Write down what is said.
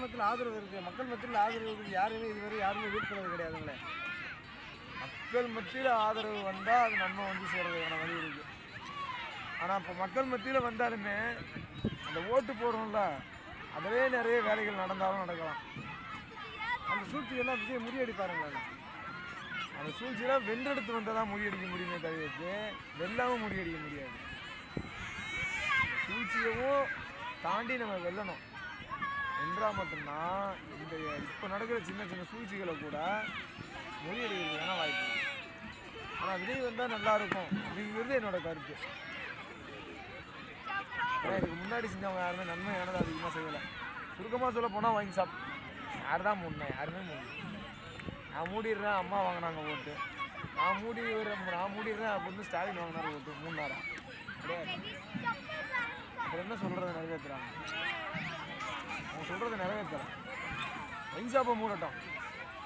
மத்தியில் ஆதரவு இருக்குது. மக்கள் மத்தியில் ஆதரவு இருக்குது. யாருமே இதுவரை யாருமே வீட் பண்ணது கிடையாதுங்களே. மக்கள் மத்தியில் ஆதரவு வந்தால் அது நன்மை வந்து சேர்றதுக்கான வழி இருக்குது. ஆனால் இப்போ மக்கள் மத்தியில் வந்தாலுமே அந்த ஓட்டு போடுறோம்ல, அதிலே நிறைய வேலைகள் நடந்தாலும் நடக்கலாம். அந்த சூழ்ச்சியெல்லாம் விஜய் முறியடிப்பாருங்களா? அந்த சூழ்ச்சியெல்லாம் வென்றெடுத்து வந்தால் தான் முறியடிக்க முடியுமே தவிர்த்து வெல்லாமல் முறியடிக்க முடியாது. சூழ்ச்சியவும் தாண்டி நம்ம வெல்லணும் என்றால் மட்டும்தான் இந்த இப்போ நடக்கிற சின்ன சின்ன சூழ்ச்சிகளை கூட முறியடிக்கிறதுக்கான வாய்ப்பு இருக்குது. ஆனால் விஜய் வந்தால் நல்லாயிருக்கும் அப்படிங்கிறது என்னோடய கருத்து. ஏன்னா இதுக்கு முன்னாடி செஞ்சவங்க யாருமே நன்மையானது அதிகமாக செய்யலை. சுருக்கமாக சொல்ல போனால் வாங்கி யார் தான் மூடினேன்? யாருமே மூடணும். நான் மூடிடுறேன், அம்மா வாங்கினாங்க ஓட்டு. நான் மூடிடுறேன் அப்படின்னு ஸ்டாலின் வாங்கினார் ஓட்டு. 3 நாளா கிடையாது. அப்புறம் என்ன சொல்கிறத நிறைவேற்றுறாங்க? அவங்க சொல்கிறத நிறைவேற்றுறேன். வைன் ஷாப்பை மூடட்டும்.